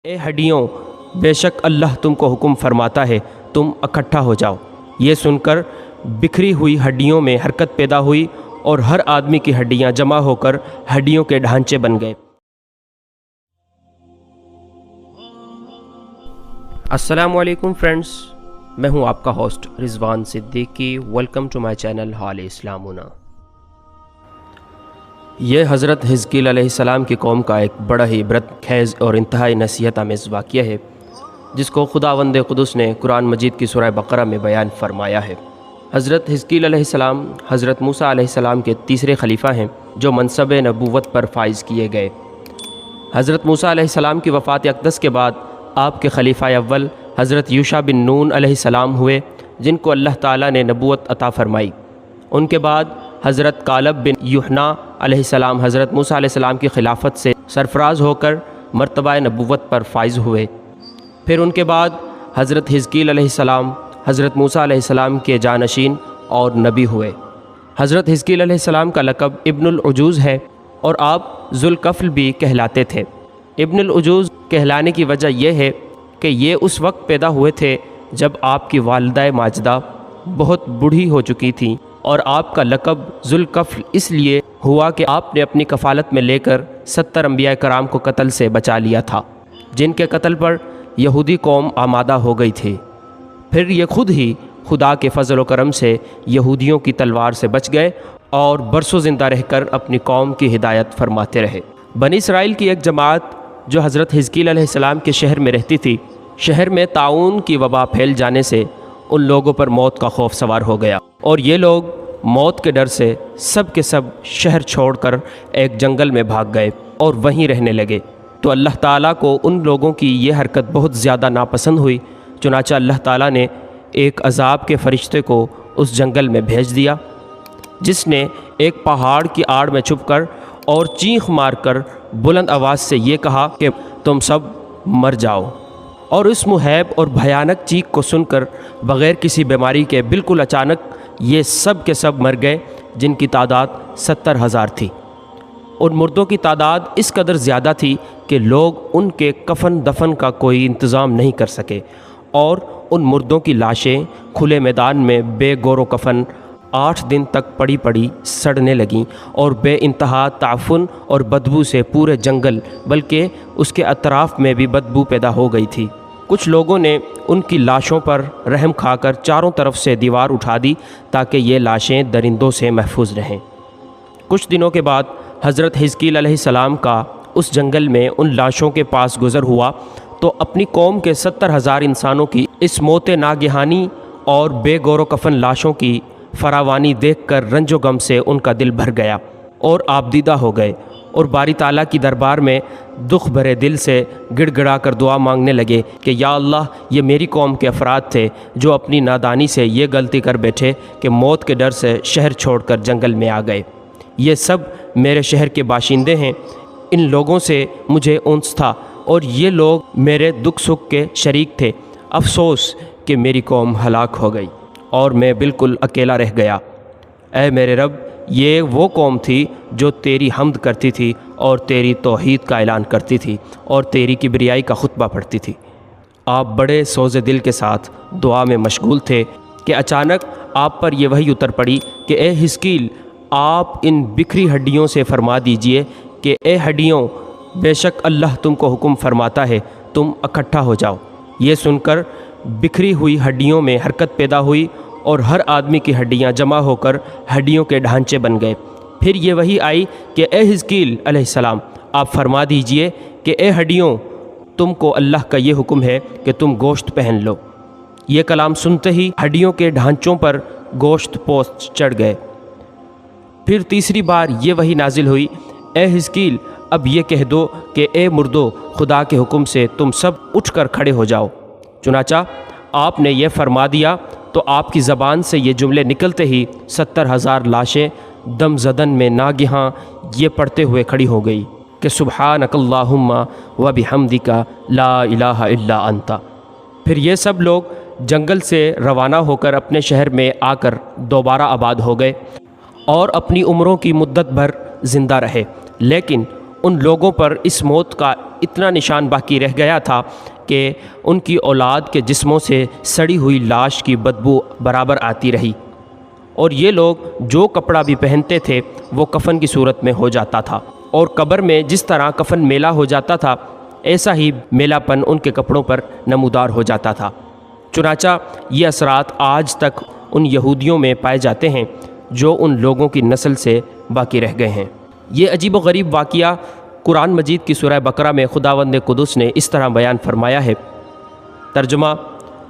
اے ہڈیوں، بے شک اللہ تم کو حکم فرماتا ہے تم اکٹھا ہو جاؤ۔ یہ سن کر بکھری ہوئی ہڈیوں میں حرکت پیدا ہوئی اور ہر آدمی کی ہڈیاں جمع ہو کر ہڈیوں کے ڈھانچے بن گئے۔ السلام علیکم فرینڈز، میں ہوں آپ کا host Rizwan Siddiqui. Welcome to my channel حال اسلامنا۔ یہ حضرت حزقیل علیہ السلام کی قوم کا ایک بڑا ہی عبرت خیز اور انتہائی نصیحت آمیز واقعہ ہے، جس کو خداوند قدس نے قرآن مجید کی سورہ بقرہ میں بیان فرمایا ہے۔ حضرت حزقیل علیہ السلام حضرت موسیٰ علیہ السلام کے تیسرے خلیفہ ہیں جو منصب نبوت پر فائز کیے گئے۔ حضرت موسیٰ علیہ السلام کی وفات اقدس کے بعد آپ کے خلیفہ اول حضرت یوشع بن نون علیہ السلام ہوئے، جن کو اللہ تعالیٰ نے نبوت عطا فرمائی۔ ان کے بعد حضرت کالب بن یوحنا علیہ السلام حضرت موسیٰ علیہ السلام کی خلافت سے سرفراز ہو کر مرتبہ نبوت پر فائز ہوئے۔ پھر ان کے بعد حضرت حزقیل علیہ السلام حضرت موسیٰ علیہ السلام کے جانشین اور نبی ہوئے۔ حضرت حزقیل علیہ السلام کا لقب ابن العجوز ہے اور آپ ذوالکفل بھی کہلاتے تھے۔ ابن العجوز کہلانے کی وجہ یہ ہے کہ یہ اس وقت پیدا ہوئے تھے جب آپ کی والدہ ماجدہ بہت بوڑھی ہو چکی تھیں، اور آپ کا لقب ذوالکفل اس لیے ہوا کہ آپ نے اپنی کفالت میں لے کر 70 انبیاء کرام کو قتل سے بچا لیا تھا، جن کے قتل پر یہودی قوم آمادہ ہو گئی تھی۔ پھر یہ خود ہی خدا کے فضل و کرم سے یہودیوں کی تلوار سے بچ گئے اور برسوں زندہ رہ کر اپنی قوم کی ہدایت فرماتے رہے۔ بنی اسرائیل کی ایک جماعت جو حضرت حزقیل علیہ السلام کے شہر میں رہتی تھی، شہر میں طاعون کی وبا پھیل جانے سے ان لوگوں پر موت کا خوف سوار ہو گیا، اور یہ لوگ موت کے ڈر سے سب کے سب شہر چھوڑ کر ایک جنگل میں بھاگ گئے اور وہیں رہنے لگے۔ تو اللہ تعالیٰ کو ان لوگوں کی یہ حرکت بہت زیادہ ناپسند ہوئی، چنانچہ اللہ تعالیٰ نے ایک عذاب کے فرشتے کو اس جنگل میں بھیج دیا، جس نے ایک پہاڑ کی آڑ میں چھپ کر اور چیخ مار کر بلند آواز سے یہ کہا کہ تم سب مر جاؤ۔ اور اس مہیب اور بھیانک چیخ کو سن کر بغیر کسی بیماری کے بالکل اچانک یہ سب کے سب مر گئے، جن کی تعداد 70,000 تھی۔ ان مردوں کی تعداد اس قدر زیادہ تھی کہ لوگ ان کے کفن دفن کا کوئی انتظام نہیں کر سکے، اور ان مردوں کی لاشیں کھلے میدان میں بے گور و کفن 8 دن تک پڑی پڑی سڑنے لگیں، اور بے انتہا تعفن اور بدبو سے پورے جنگل بلکہ اس کے اطراف میں بھی بدبو پیدا ہو گئی تھی۔ کچھ لوگوں نے ان کی لاشوں پر رحم کھا کر چاروں طرف سے دیوار اٹھا دی تاکہ یہ لاشیں درندوں سے محفوظ رہیں۔ کچھ دنوں کے بعد حضرت حزقیل علیہ السلام کا اس جنگل میں ان لاشوں کے پاس گزر ہوا تو اپنی قوم کے 70,000 انسانوں کی اس موت ناگہانی اور بے گور و کفن لاشوں کی فراوانی دیکھ کر رنج و غم سے ان کا دل بھر گیا اور آبدیدہ ہو گئے، اور باری تعالیٰ کی دربار میں دکھ بھرے دل سے گڑ گڑا کر دعا مانگنے لگے کہ یا اللہ، یہ میری قوم کے افراد تھے جو اپنی نادانی سے یہ غلطی کر بیٹھے کہ موت کے ڈر سے شہر چھوڑ کر جنگل میں آ گئے۔ یہ سب میرے شہر کے باشندے ہیں، ان لوگوں سے مجھے انس تھا اور یہ لوگ میرے دکھ سکھ کے شریک تھے۔ افسوس کہ میری قوم ہلاک ہو گئی اور میں بالکل اکیلا رہ گیا۔ اے میرے رب، یہ وہ قوم تھی جو تیری حمد کرتی تھی اور تیری توحید کا اعلان کرتی تھی اور تیری کبریائی کا خطبہ پڑھتی تھی۔ آپ بڑے سوز دل کے ساتھ دعا میں مشغول تھے کہ اچانک آپ پر یہ وحی اتر پڑی کہ اے حزقیل، آپ ان بکھری ہڈیوں سے فرما دیجئے کہ اے ہڈیوں، بے شک اللہ تم کو حکم فرماتا ہے تم اکٹھا ہو جاؤ۔ یہ سن کر بکھری ہوئی ہڈیوں میں حرکت پیدا ہوئی اور ہر آدمی کی ہڈیاں جمع ہو کر ہڈیوں کے ڈھانچے بن گئے۔ پھر یہ وحی آئی کہ اے حزقیل علیہ السلام، آپ فرما دیجئے کہ اے ہڈیوں، تم کو اللہ کا یہ حکم ہے کہ تم گوشت پہن لو۔ یہ کلام سنتے ہی ہڈیوں کے ڈھانچوں پر گوشت پوست چڑھ گئے۔ پھر تیسری بار یہ وحی نازل ہوئی، اے حزقیل، اب یہ کہہ دو کہ اے مردو، خدا کے حکم سے تم سب اٹھ کر کھڑے ہو جاؤ۔ چنانچہ آپ نے یہ فرما دیا تو آپ کی زبان سے یہ جملے نکلتے ہی 70,000 لاشیں دم زدن میں ناگہاں یہ پڑھتے ہوئے کھڑی ہو گئی کہ سبحانک اللہم و بحمدک لا الہ الا انت۔ پھر یہ سب لوگ جنگل سے روانہ ہو کر اپنے شہر میں آ کر دوبارہ آباد ہو گئے اور اپنی عمروں کی مدت بھر زندہ رہے، لیکن ان لوگوں پر اس موت کا اتنا نشان باقی رہ گیا تھا کہ ان کی اولاد کے جسموں سے سڑی ہوئی لاش کی بدبو برابر آتی رہی، اور یہ لوگ جو کپڑا بھی پہنتے تھے وہ کفن کی صورت میں ہو جاتا تھا، اور قبر میں جس طرح کفن میلا ہو جاتا تھا ایسا ہی میلا پن ان کے کپڑوں پر نمودار ہو جاتا تھا۔ چنانچہ یہ اثرات آج تک ان یہودیوں میں پائے جاتے ہیں جو ان لوگوں کی نسل سے باقی رہ گئے ہیں۔ یہ عجیب و غریب واقعہ قرآن مجید کی سورہ بقرہ میں خداوند قدس نے اس طرح بیان فرمایا ہے۔ ترجمہ: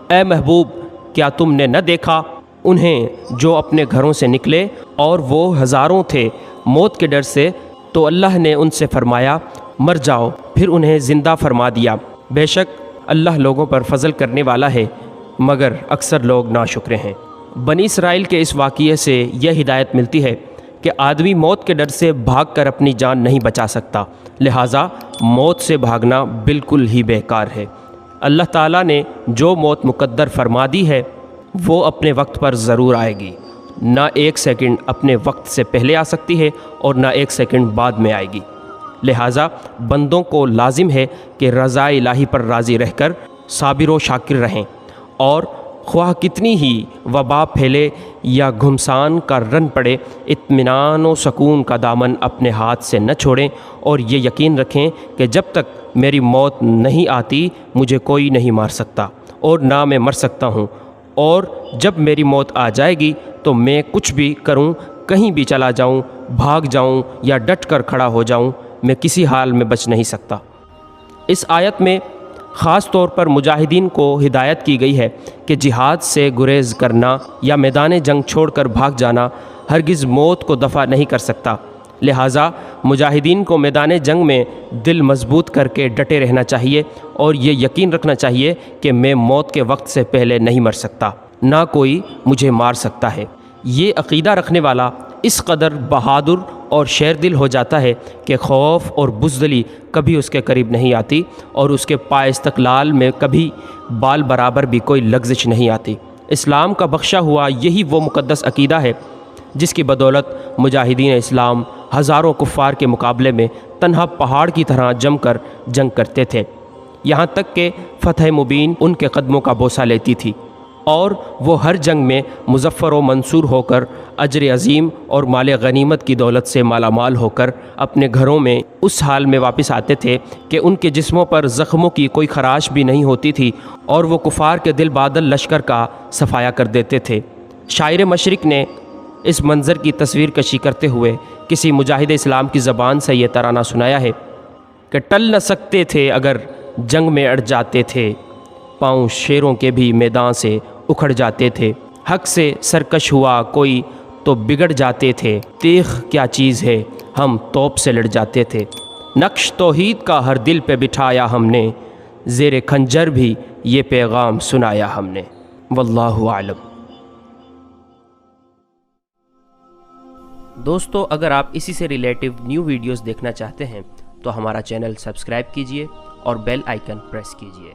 اے محبوب، کیا تم نے نہ دیکھا انہیں جو اپنے گھروں سے نکلے اور وہ ہزاروں تھے موت کے ڈر سے، تو اللہ نے ان سے فرمایا مر جاؤ، پھر انہیں زندہ فرما دیا۔ بے شک اللہ لوگوں پر فضل کرنے والا ہے، مگر اکثر لوگ ناشکرے ہیں۔ بنی اسرائیل کے اس واقعے سے یہ ہدایت ملتی ہے کہ آدمی موت کے ڈر سے بھاگ کر اپنی جان نہیں بچا سکتا، لہٰذا موت سے بھاگنا بالکل ہی بیکار ہے۔ اللہ تعالیٰ نے جو موت مقدر فرما دی ہے وہ اپنے وقت پر ضرور آئے گی، نہ ایک سیکنڈ اپنے وقت سے پہلے آ سکتی ہے اور نہ ایک سیکنڈ بعد میں آئے گی۔ لہٰذا بندوں کو لازم ہے کہ رضا الہی پر راضی رہ کر صابر و شاکر رہیں، اور خواہ کتنی ہی وبا پھیلے یا گھمسان کا رن پڑے، اطمینان و سکون کا دامن اپنے ہاتھ سے نہ چھوڑیں، اور یہ یقین رکھیں کہ جب تک میری موت نہیں آتی مجھے کوئی نہیں مار سکتا اور نہ میں مر سکتا ہوں، اور جب میری موت آ جائے گی تو میں کچھ بھی کروں، کہیں بھی چلا جاؤں، بھاگ جاؤں یا ڈٹ کر کھڑا ہو جاؤں، میں کسی حال میں بچ نہیں سکتا۔ اس آیت میں خاص طور پر مجاہدین کو ہدایت کی گئی ہے کہ جہاد سے گریز کرنا یا میدان جنگ چھوڑ کر بھاگ جانا ہرگز موت کو دفع نہیں کر سکتا، لہٰذا مجاہدین کو میدان جنگ میں دل مضبوط کر کے ڈٹے رہنا چاہیے اور یہ یقین رکھنا چاہیے کہ میں موت کے وقت سے پہلے نہیں مر سکتا، نہ کوئی مجھے مار سکتا ہے۔ یہ عقیدہ رکھنے والا اس قدر بہادر اور شیر دل ہو جاتا ہے کہ خوف اور بزدلی کبھی اس کے قریب نہیں آتی، اور اس کے پائے استقلال میں کبھی بال برابر بھی کوئی لغزش نہیں آتی۔ اسلام کا بخشا ہوا یہی وہ مقدس عقیدہ ہے جس کی بدولت مجاہدین اسلام ہزاروں کفار کے مقابلے میں تنہا پہاڑ کی طرح جم کر جنگ کرتے تھے، یہاں تک کہ فتح مبین ان کے قدموں کا بوسہ لیتی تھی، اور وہ ہر جنگ میں مظفر و منصور ہو کر اجر عظیم اور مال غنیمت کی دولت سے مالا مال ہو کر اپنے گھروں میں اس حال میں واپس آتے تھے کہ ان کے جسموں پر زخموں کی کوئی خراش بھی نہیں ہوتی تھی، اور وہ کفار کے دل بادل لشکر کا صفایا کر دیتے تھے۔ شاعر مشرق نے اس منظر کی تصویر کشی کرتے ہوئے کسی مجاہد اسلام کی زبان سے یہ ترانہ سنایا ہے کہ ٹل نہ سکتے تھے اگر جنگ میں اڑ جاتے تھے، پاؤں شیروں کے بھی میدان سے اکھڑ جاتے تھے، حق سے سرکش ہوا کوئی تو بگڑ جاتے تھے، تیغ کیا چیز ہے ہم توپ سے لڑ جاتے تھے، نقش توحید کا ہر دل پہ بٹھایا ہم نے، زیر خنجر بھی یہ پیغام سنایا ہم نے۔ واللہ اعلم۔ دوستو، اگر آپ اسی سے ریلیٹیو نیو ویڈیوز دیکھنا چاہتے ہیں تو ہمارا چینل سبسکرائب کیجئے اور بیل آئیکن پریس کیجئے۔